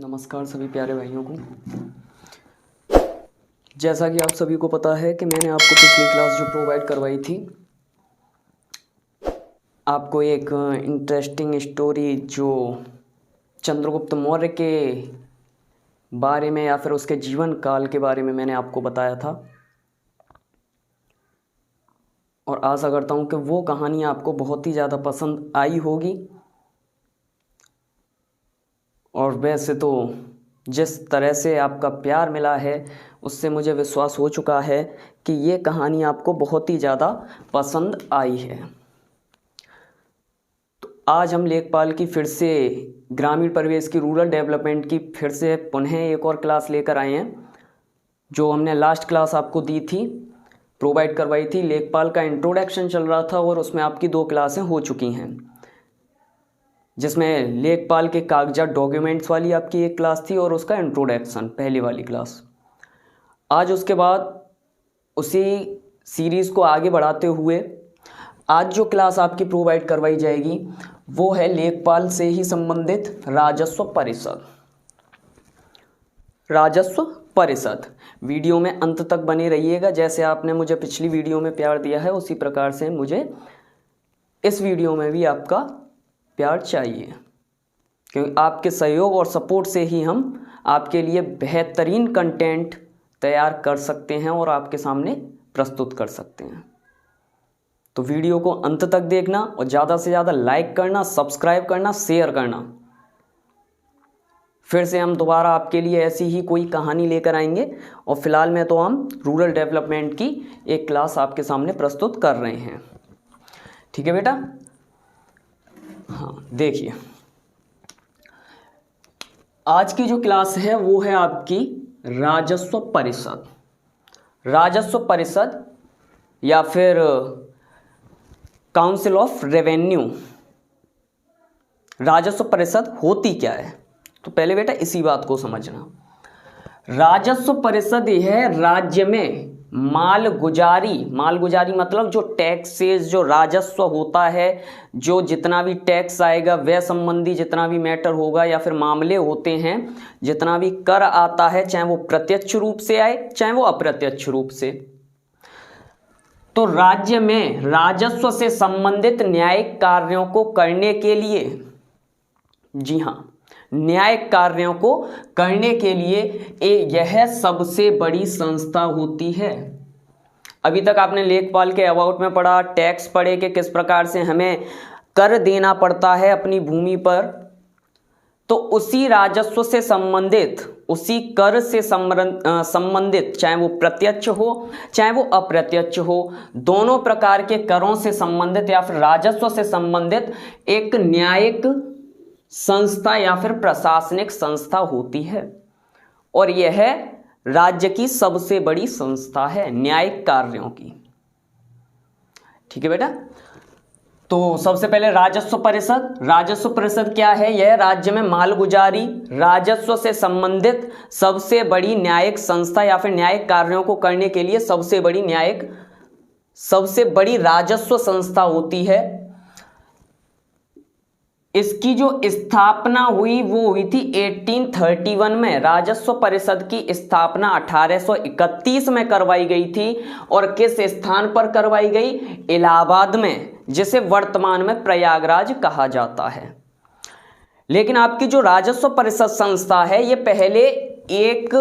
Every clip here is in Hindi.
नमस्कार सभी प्यारे भाइयों को। जैसा कि आप सभी को पता है कि मैंने आपको पिछली क्लास जो प्रोवाइड करवाई थी, आपको एक इंटरेस्टिंग स्टोरी जो चंद्रगुप्त मौर्य के बारे में या फिर उसके जीवन काल के बारे में मैंने आपको बताया था, और आशा करता हूँ कि वो कहानी आपको बहुत ही ज़्यादा पसंद आई होगी। और वैसे तो जिस तरह से आपका प्यार मिला है उससे मुझे विश्वास हो चुका है कि ये कहानी आपको बहुत ही ज़्यादा पसंद आई है। तो आज हम लेखपाल की फिर से ग्रामीण परिवेश की रूरल डेवलपमेंट की फिर से पुनः एक और क्लास लेकर आए हैं। जो हमने लास्ट क्लास आपको दी थी, प्रोवाइड करवाई थी, लेखपाल का इंट्रोडक्शन चल रहा था और उसमें आपकी 2 क्लासें हो चुकी हैं, जिसमें लेखपाल के कागजात डॉक्यूमेंट्स वाली आपकी एक क्लास थी और उसका इंट्रोडक्शन पहली वाली क्लास। आज उसके बाद उसी सीरीज़ को आगे बढ़ाते हुए आज जो क्लास आपकी प्रोवाइड करवाई जाएगी वो है लेखपाल से ही संबंधित राजस्व परिषद। राजस्व परिषद वीडियो में अंत तक बने रहिएगा। जैसे आपने मुझे पिछली वीडियो में प्यार दिया है उसी प्रकार से मुझे इस वीडियो में भी आपका प्यार चाहिए, क्योंकि आपके सहयोग और सपोर्ट से ही हम आपके लिए बेहतरीन कंटेंट तैयार कर सकते हैं और आपके सामने प्रस्तुत कर सकते हैं। तो वीडियो को अंत तक देखना और ज़्यादा से ज़्यादा लाइक करना, सब्सक्राइब करना, शेयर करना। फिर से हम दोबारा आपके लिए ऐसी ही कोई कहानी लेकर आएंगे, और फिलहाल में तो हम रूरल डेवलपमेंट की एक क्लास आपके सामने प्रस्तुत कर रहे हैं। ठीक है बेटा? हाँ, देखिए आज की जो क्लास है वो है आपकी राजस्व परिषद। राजस्व परिषद या फिर काउंसिल ऑफ रेवेन्यू। राजस्व परिषद होती क्या है, तो पहले बेटा इसी बात को समझना। राजस्व परिषद यह है राज्य में मालगुजारी मतलब जो टैक्सेस, जो राजस्व होता है, जो जितना भी टैक्स आएगा वह संबंधी जितना भी मैटर होगा या फिर मामले होते हैं, जितना भी कर आता है, चाहे वो प्रत्यक्ष रूप से आए चाहे वो अप्रत्यक्ष रूप से, तो राज्य में राजस्व से संबंधित न्यायिक कार्यों को करने के लिए, जी हाँ, न्यायिक कार्यों को करने के लिए यह सबसे बड़ी संस्था होती है। अभी तक आपने लेखपाल के अबाउट में पढ़ा, टैक्स पढ़े कि किस प्रकार से हमें कर देना पड़ता है अपनी भूमि पर, तो उसी राजस्व से संबंधित, उसी कर से संबंधित, चाहे वो प्रत्यक्ष हो चाहे वो अप्रत्यक्ष हो, दोनों प्रकार के करों से संबंधित या फिर राजस्व से संबंधित एक न्यायिक संस्था या फिर प्रशासनिक संस्था होती है, और यह राज्य की सबसे बड़ी संस्था है न्यायिक कार्यों की। ठीक है बेटा? तो सबसे पहले राजस्व परिषद। राजस्व परिषद क्या है? यह राज्य में मालगुजारी, राजस्व से संबंधित सबसे बड़ी न्यायिक संस्था या फिर न्यायिक कार्यों को करने के लिए सबसे बड़ी राजस्व संस्था होती है। इसकी जो स्थापना हुई वो हुई थी 1831 में। राजस्व परिषद की स्थापना 1831 में करवाई गई थी, और किस स्थान पर करवाई गई? इलाहाबाद में, जिसे वर्तमान में प्रयागराज कहा जाता है। लेकिन आपकी जो राजस्व परिषद संस्था है ये पहले एक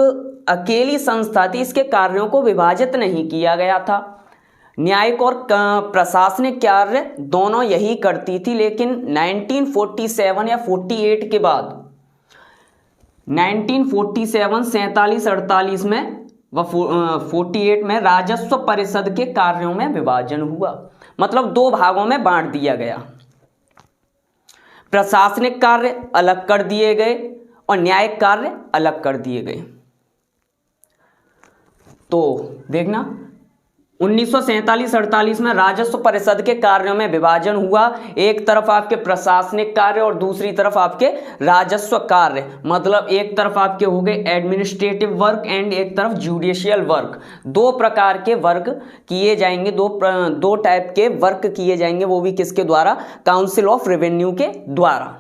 अकेली संस्था थी, इसके कार्यों को विभाजित नहीं किया गया था। न्यायिक और प्रशासनिक कार्य दोनों यही करती थी, लेकिन 1947 या 48 के बाद 1947, 47, 48 में व 48 में राजस्व परिषद के कार्यों में विभाजन हुआ, मतलब 2 भागों में बांट दिया गया। प्रशासनिक कार्य अलग कर दिए गए और न्यायिक कार्य अलग कर दिए गए। तो देखना 1947-48 में राजस्व परिषद के कार्यों में विभाजन हुआ। एक तरफ आपके प्रशासनिक कार्य और दूसरी तरफ आपके राजस्व कार्य, मतलब एक तरफ आपके हो गए एडमिनिस्ट्रेटिव वर्क एंड एक तरफ जुडिशियल वर्क। 2 प्रकार के वर्क किए जाएंगे, दो टाइप के वर्क किए जाएंगे, वो भी किसके द्वारा? काउंसिल ऑफ रेवेन्यू के द्वारा।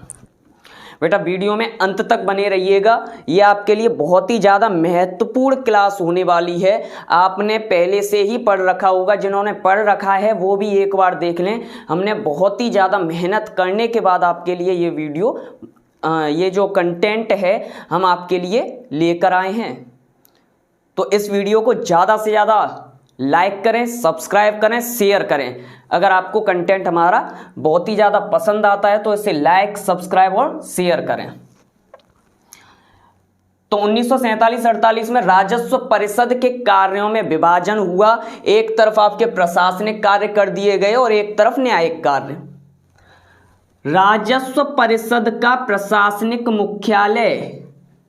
बेटा वीडियो में अंत तक बने रहिएगा, ये आपके लिए बहुत ही ज़्यादा महत्वपूर्ण क्लास होने वाली है। आपने पहले से ही पढ़ रखा होगा, जिन्होंने पढ़ रखा है वो भी एक बार देख लें। हमने बहुत ही ज़्यादा मेहनत करने के बाद आपके लिए ये वीडियो, ये जो कंटेंट है हम आपके लिए लेकर आए हैं। तो इस वीडियो को ज़्यादा से ज़्यादा लाइक करें, सब्सक्राइब करें, शेयर करें। अगर आपको कंटेंट हमारा बहुत ही ज़्यादा पसंद आता है तो इसे लाइक, सब्सक्राइब और शेयर करें। तो 1947-48 में राजस्व परिषद के कार्यों में विभाजन हुआ। एक तरफ आपके प्रशासनिक कार्य कर दिए गए और एक तरफ न्यायिक कार्य। राजस्व परिषद का प्रशासनिक मुख्यालय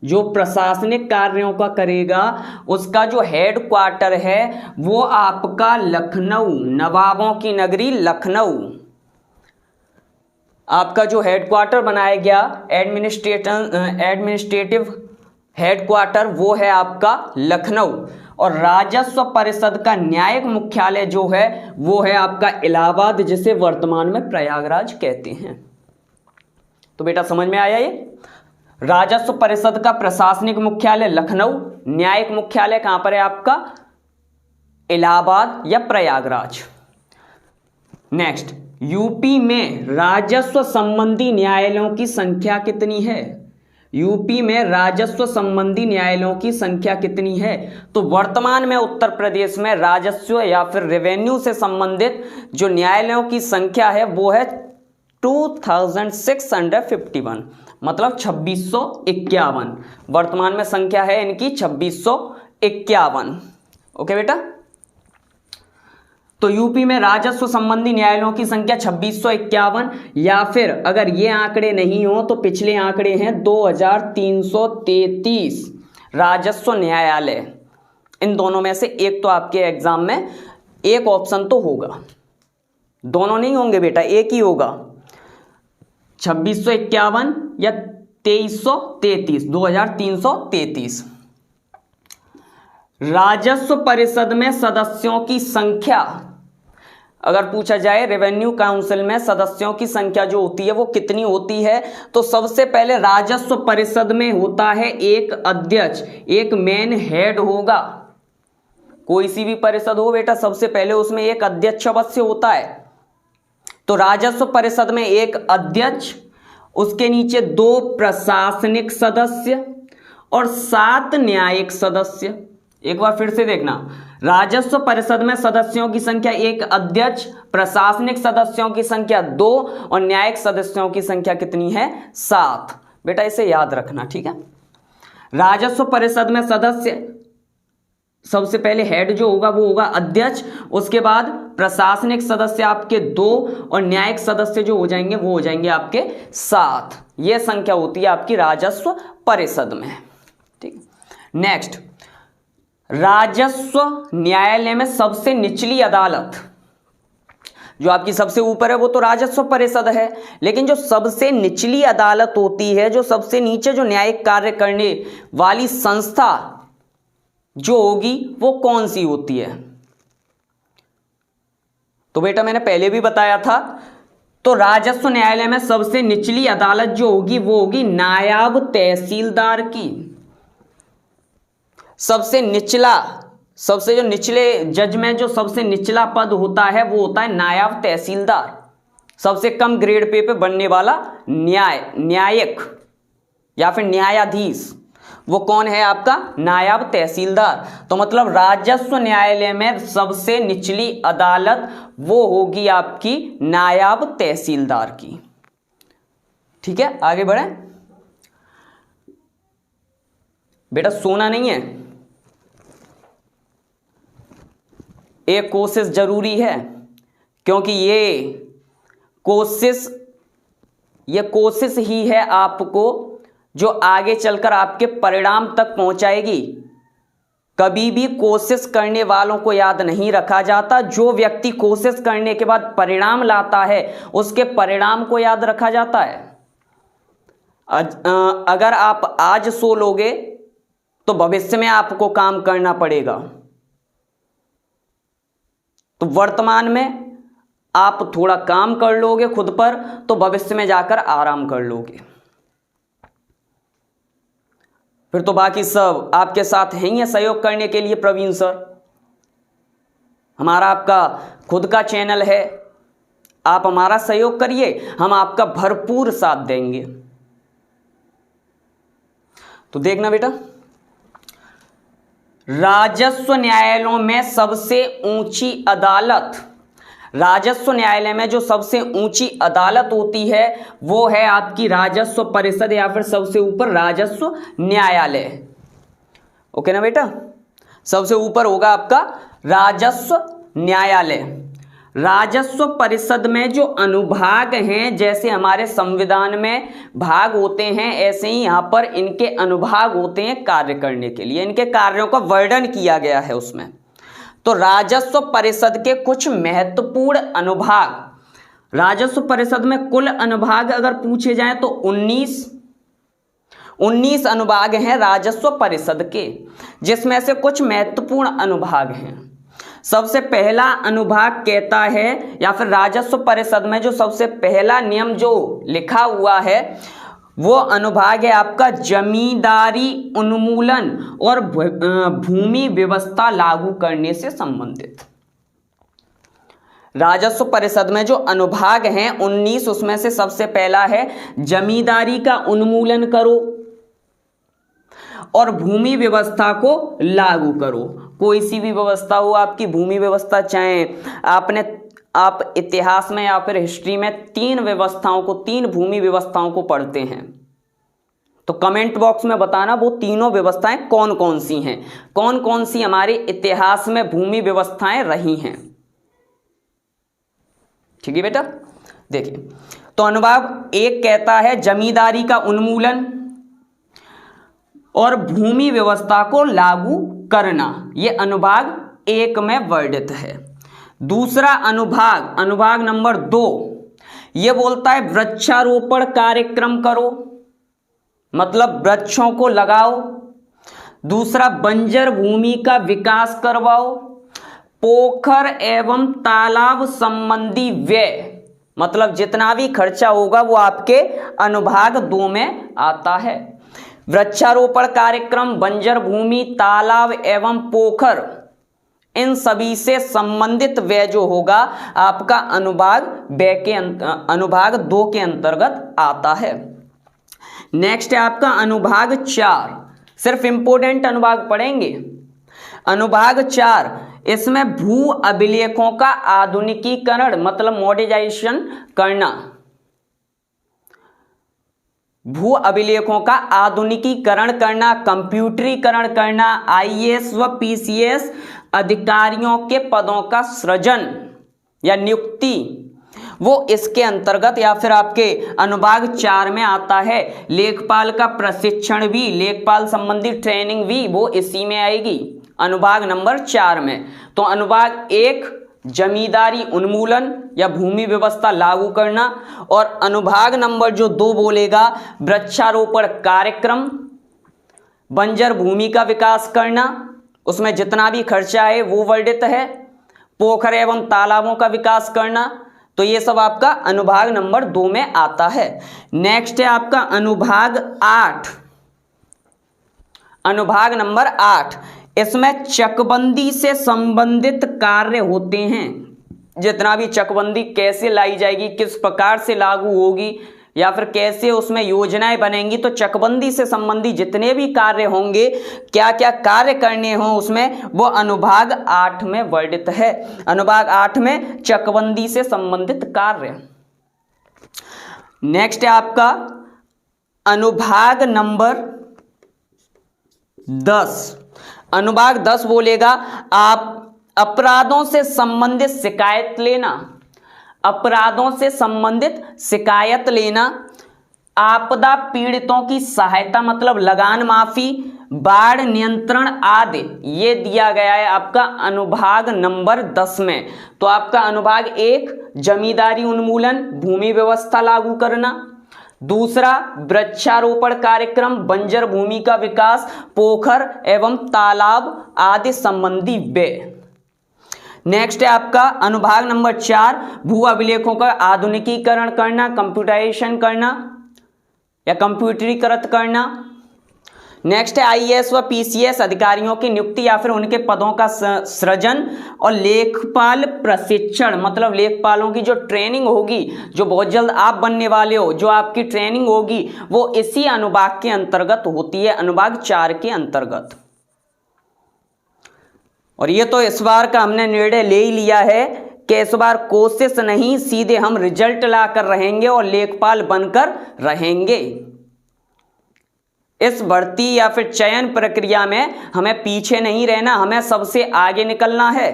जो प्रशासनिक कार्यों का करेगा, उसका जो हेड क्वार्टर है वो आपका लखनऊ, नवाबों की नगरी लखनऊ, आपका जो हेड क्वार्टर बनाया गया, एडमिनिस्ट्रेटिव हेड क्वार्टर, वो है आपका लखनऊ। और राजस्व परिषद का न्यायिक मुख्यालय जो है वो है आपका इलाहाबाद, जिसे वर्तमान में प्रयागराज कहते हैं। तो बेटा समझ में आया ये? राजस्व परिषद का प्रशासनिक मुख्यालय लखनऊ, न्यायिक मुख्यालय कहां पर है आपका? इलाहाबाद या प्रयागराज। नेक्स्ट, यूपी में राजस्व संबंधी न्यायालयों की संख्या कितनी है? यूपी में राजस्व संबंधी न्यायालयों की संख्या कितनी है? तो वर्तमान में उत्तर प्रदेश में राजस्व या फिर रेवेन्यू से संबंधित जो न्यायालयों की संख्या है वो है 2651, मतलब 2651। वर्तमान में संख्या है इनकी 2651। ओके बेटा, तो यूपी में राजस्व संबंधी न्यायालयों की संख्या 2651, या फिर अगर ये आंकड़े नहीं हो तो पिछले आंकड़े हैं 2333 राजस्व न्यायालय। इन दोनों में से एक तो आपके एग्जाम में एक ऑप्शन तो होगा, दोनों नहीं होंगे बेटा, एक ही होगा। 2651 या 2333, 2333। राजस्व परिषद में सदस्यों की संख्या, अगर पूछा जाए रेवेन्यू काउंसिल में सदस्यों की संख्या जो होती है वो कितनी होती है, तो सबसे पहले राजस्व परिषद में होता है एक अध्यक्ष, एक मेन हेड होगा। कोई सी भी परिषद हो बेटा, सबसे पहले उसमें एक अध्यक्ष अवश्य होता है। तो राजस्व परिषद में एक अध्यक्ष, उसके नीचे 2 प्रशासनिक सदस्य और 7 न्यायिक सदस्य। एक बार फिर से देखना, राजस्व परिषद में सदस्यों की संख्या एक अध्यक्ष, प्रशासनिक सदस्यों की संख्या 2 और न्यायिक सदस्यों की संख्या कितनी है? 7। बेटा इसे याद रखना, ठीक है। राजस्व परिषद में सदस्य, सबसे पहले हेड जो होगा वो होगा अध्यक्ष, उसके बाद प्रशासनिक सदस्य आपके 2 और न्यायिक सदस्य जो हो जाएंगे वो हो जाएंगे आपके 7। यह संख्या होती है आपकी राजस्व परिषद में, ठीक है। नेक्स्ट, राजस्व न्यायालय में सबसे निचली अदालत, जो आपकी सबसे ऊपर है वो तो राजस्व परिषद है, लेकिन जो सबसे निचली अदालत होती है, जो सबसे नीचे जो न्यायिक कार्य करने वाली संस्था जो होगी वो कौन सी होती है? तो बेटा मैंने पहले भी बताया था, तो राजस्व न्यायालय में सबसे निचली अदालत जो होगी वो होगी नायब तहसीलदार की। सबसे निचला, सबसे जो निचले जज में जो सबसे निचला पद होता है वो होता है नायब तहसीलदार। सबसे कम ग्रेड पे बनने वाला न्यायिक या फिर न्यायाधीश, वो कौन है आपका? नायब तहसीलदार। तो मतलब राजस्व न्यायालय में सबसे निचली अदालत वो होगी आपकी नायब तहसीलदार की, ठीक है। आगे बढ़े बेटा, सोना नहीं है, एक कोशिश जरूरी है, क्योंकि ये कोशिश ही है आपको जो आगे चलकर आपके परिणाम तक पहुंचाएगी। कभी भी कोशिश करने वालों को याद नहीं रखा जाता, जो व्यक्ति कोशिश करने के बाद परिणाम लाता है उसके परिणाम को याद रखा जाता है। अगर आप आज सो लोगे तो भविष्य में आपको काम करना पड़ेगा, तो वर्तमान में आप थोड़ा काम कर लोगे खुद पर तो भविष्य में जाकर आराम कर लोगे। फिर तो बाकी सब आपके साथ हैं ही सहयोग करने के लिए। प्रवीण सर, हमारा आपका खुद का चैनल है, आप हमारा सहयोग करिए, हम आपका भरपूर साथ देंगे। तो देखना बेटा, राजस्व न्यायालयों में सबसे ऊंची अदालत, राजस्व न्यायालय में जो सबसे ऊंची अदालत होती है वो है आपकी राजस्व परिषद या फिर सबसे ऊपर राजस्व न्यायालय। ओके ना बेटा, सबसे ऊपर होगा आपका राजस्व न्यायालय। राजस्व परिषद में जो अनुभाग हैं, जैसे हमारे संविधान में भाग होते हैं, ऐसे ही यहाँ पर इनके अनुभाग होते हैं कार्य करने के लिए, इनके कार्यों का वर्णन किया गया है उसमें। तो राजस्व परिषद के कुछ महत्वपूर्ण अनुभाग, राजस्व परिषद में कुल अनुभाग अगर पूछे जाएं तो 19 अनुभाग हैं राजस्व परिषद के, जिसमें से कुछ महत्वपूर्ण अनुभाग हैं। सबसे पहला अनुभाग कहता है, या फिर राजस्व परिषद में जो सबसे पहला नियम जो लिखा हुआ है वो अनुभाग है आपका जमींदारी उन्मूलन और भूमि व्यवस्था लागू करने से संबंधित। राजस्व परिषद में जो अनुभाग हैं 19, उसमें से सबसे पहला है जमींदारी का उन्मूलन करो और भूमि व्यवस्था को लागू करो। कोई सी भी व्यवस्था हो आपकी, भूमि व्यवस्था, चाहे आप इतिहास में या फिर हिस्ट्री में 3 व्यवस्थाओं को, 3 भूमि व्यवस्थाओं को पढ़ते हैं, तो कमेंट बॉक्स में बताना वो तीनों व्यवस्थाएं कौन कौन सी हैं, कौन कौन सी हमारे इतिहास में भूमि व्यवस्थाएं रही हैं। ठीक है बेटा, देखिए तो अनुभाग 1 कहता है जमींदारी का उन्मूलन और भूमि व्यवस्था को लागू करना, यह अनुभाग 1 में वर्णित है। दूसरा अनुभाग, अनुभाग नंबर 2, यह बोलता है वृक्षारोपण कार्यक्रम करो, मतलब वृक्षों को लगाओ। दूसरा, बंजर भूमि का विकास करवाओ। पोखर एवं तालाब संबंधी व्यय, मतलब जितना भी खर्चा होगा वो आपके अनुभाग 2 में आता है। वृक्षारोपण कार्यक्रम, बंजर भूमि, तालाब एवं पोखर, इन सभी से संबंधित व्यय जो होगा आपका अनुभाग 2 के अंतर्गत आता है। नेक्स्ट है आपका अनुभाग 4, सिर्फ इंपोर्टेंट अनुभाग पढ़ेंगे। अनुभाग 4, इसमें भू अभिलेखों का आधुनिकीकरण, मतलब मॉडर्नाइजेशन करना, भू अभिलेखों का आधुनिकीकरण करना, कंप्यूटरीकरण करना, आईएएस व पीसीएस अधिकारियों के पदों का सृजन या नियुक्ति, वो इसके अंतर्गत या फिर आपके अनुभाग 4 में आता है। लेखपाल का प्रशिक्षण भी, लेखपाल संबंधी ट्रेनिंग भी वो इसी में आएगी, अनुभाग नंबर 4 में। तो अनुभाग 1 जमींदारी उन्मूलन या भूमि व्यवस्था लागू करना, और अनुभाग नंबर जो 2 बोलेगा वृक्षारोपण कार्यक्रम, बंजर भूमि का विकास करना, उसमें जितना भी खर्चा है वो वर्णित है। पोखर एवं तालाबों का विकास करना, तो ये सब आपका अनुभाग नंबर 2 में आता है। नेक्स्ट है आपका अनुभाग 8, अनुभाग नंबर 8, इसमें चकबंदी से संबंधित कार्य होते हैं। जितना भी चकबंदी कैसे लाई जाएगी, किस प्रकार से लागू होगी, या फिर कैसे उसमें योजनाएं बनेंगी, तो चकबंदी से संबंधी जितने भी कार्य होंगे, क्या क्या कार्य करने हों उसमें, वो अनुभाग 8 में वर्णित है। अनुभाग 8 में चकबंदी से संबंधित कार्य। नेक्स्ट है आपका अनुभाग नंबर 10। अनुभाग 10 बोलेगा आप अपराधों से संबंधित शिकायत लेना, अपराधों से संबंधित शिकायत लेना, आपदा पीड़ितों की सहायता, मतलब लगान माफी, बाढ़ नियंत्रण आदि, ये दिया गया है आपका अनुभाग नंबर 10 में। तो आपका अनुभाग 1 जमींदारी उन्मूलन, भूमि व्यवस्था लागू करना। दूसरा वृक्षारोपण कार्यक्रम, बंजर भूमि का विकास, पोखर एवं तालाब आदि संबंधी व्यय। नेक्स्ट है आपका अनुभाग नंबर 4 भू अभिलेखों का आधुनिकीकरण करना, कंप्यूटराइजेशन करना या कंप्यूटरीकृत करना। नेक्स्ट है आईएएस व पीसीएस अधिकारियों की नियुक्ति या फिर उनके पदों का सृजन और लेखपाल प्रशिक्षण, मतलब लेखपालों की जो ट्रेनिंग होगी, जो बहुत जल्द आप बनने वाले हो, जो आपकी ट्रेनिंग होगी वो इसी अनुभाग के अंतर्गत होती है, अनुभाग 4 के अंतर्गत। और ये तो इस बार का हमने निर्णय ले ही लिया है कि इस बार कोशिश नहीं, सीधे हम रिजल्ट लाकर रहेंगे और लेखपाल बनकर रहेंगे। इस भर्ती या फिर चयन प्रक्रिया में हमें पीछे नहीं रहना, हमें सबसे आगे निकलना है।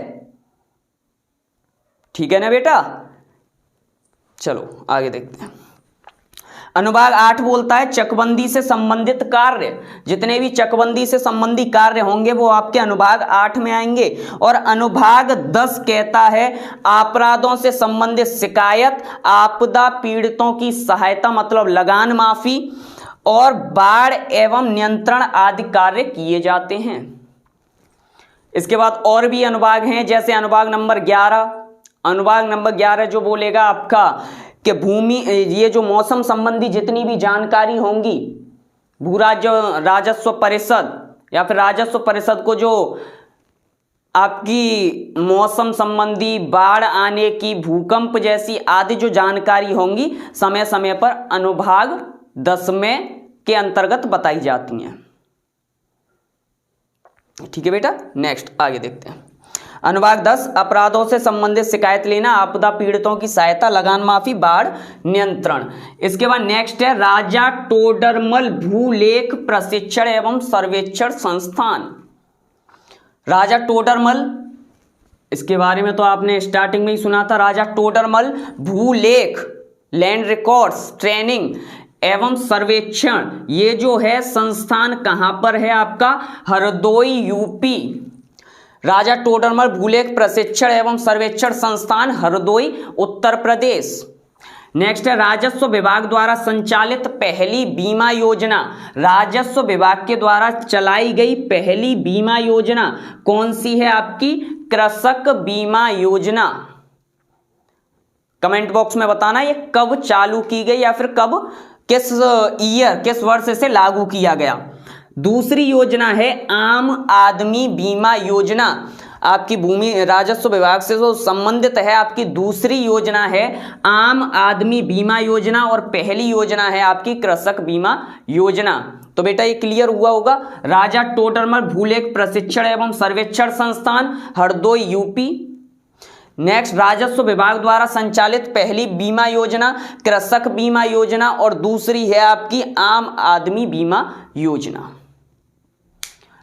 ठीक है ना बेटा? चलो आगे देखते हैं। अनुभाग 8 बोलता है चकबंदी से संबंधित कार्य, जितने भी चकबंदी से संबंधित कार्य होंगे वो आपके अनुभाग 8 में आएंगे। और अनुभाग 10 कहता है अपराधों से संबंधित शिकायत, आपदा पीड़ितों की सहायता मतलब लगान माफी और बाढ़ एवं नियंत्रण आदि कार्य किए जाते हैं। इसके बाद और भी अनुभाग हैं, जैसे अनुभाग नंबर 11। अनुभाग नंबर 11 जो बोलेगा आपका कि भूमि, ये जो मौसम संबंधी जितनी भी जानकारी होंगी, भू राजस्व परिषद या फिर राजस्व परिषद को जो आपकी मौसम संबंधी, बाढ़ आने की, भूकंप जैसी आदि जो जानकारी होंगी समय समय पर अनुभाग 10 में के अंतर्गत बताई जाती हैं। ठीक है बेटा, नेक्स्ट आगे देखते हैं। अनुभाग 10 अपराधों से संबंधित शिकायत लेना, आपदा पीड़ितों की सहायता, लगान माफी, बाढ़ नियंत्रण। इसके बाद नेक्स्ट है राजा टोडरमल भूलेख प्रशिक्षण एवं सर्वेक्षण संस्थान। राजा टोडरमल, इसके बारे में तो आपने स्टार्टिंग में ही सुना था। राजा टोडरमल भूलेख, लैंड रिकॉर्ड्स ट्रेनिंग एवं सर्वेक्षण, ये जो है संस्थान कहां पर है आपका? हरदोई यूपी। राजा टोडरमल भूलेख प्रशिक्षण एवं सर्वेक्षण संस्थान, हरदोई उत्तर प्रदेश। नेक्स्ट है राजस्व विभाग द्वारा संचालित पहली बीमा योजना। राजस्व विभाग के द्वारा चलाई गई पहली बीमा योजना कौन सी है आपकी? कृषक बीमा योजना। कमेंट बॉक्स में बताना ये कब चालू की गई या फिर कब, किस ईयर, किस वर्ष से लागू किया गया। दूसरी योजना है आम आदमी बीमा योजना, आपकी भूमि राजस्व विभाग से जो संबंधित है। आपकी दूसरी योजना है आम आदमी बीमा योजना और पहली योजना है आपकी कृषक बीमा योजना। तो बेटा ये क्लियर हुआ होगा। राजा टोडरमल भूलेख प्रशिक्षण एवं सर्वेक्षण संस्थान, हरदोई यूपी। नेक्स्ट राजस्व विभाग द्वारा संचालित पहली बीमा योजना कृषक बीमा योजना और दूसरी है आपकी आम आदमी बीमा योजना।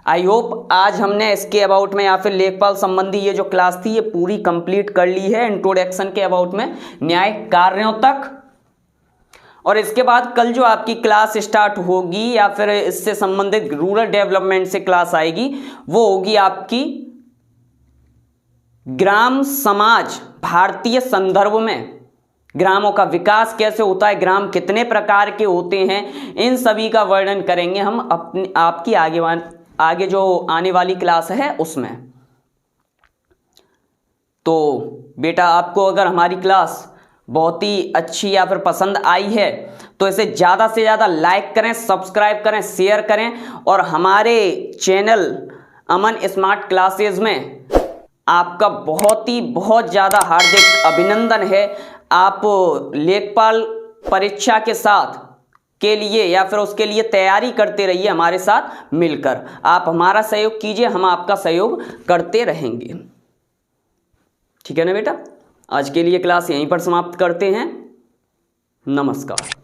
आई होप आज हमने इसके अबाउट में या फिर लेखपाल संबंधी ये जो क्लास थी ये पूरी कंप्लीट कर ली है, इंट्रोडक्शन के अबाउट में न्याय कार्यों तक। और इसके बाद कल जो आपकी क्लास स्टार्ट होगी या फिर इससे संबंधित रूरल डेवलपमेंट से क्लास आएगी, वो होगी आपकी ग्राम समाज भारतीय संदर्भ में। ग्रामों का विकास कैसे होता है, ग्राम कितने प्रकार के होते हैं, इन सभी का वर्णन करेंगे हम अपनी आपकी आगे जो आने वाली क्लास है उसमें। तो बेटा आपको अगर हमारी क्लास बहुत ही अच्छी या फिर पसंद आई है तो इसे ज़्यादा से ज़्यादा लाइक करें, सब्सक्राइब करें, शेयर करें। और हमारे चैनल अमन स्मार्ट क्लासेज में आपका बहुत ज़्यादा हार्दिक अभिनंदन है। आप लेखपाल परीक्षा के साथ के लिए या फिर उसके लिए तैयारी करते रहिए हमारे साथ मिलकर। आप हमारा सहयोग कीजिए, हम आपका सहयोग करते रहेंगे। ठीक है ना बेटा? आज के लिए क्लास यहीं पर समाप्त करते हैं। नमस्कार।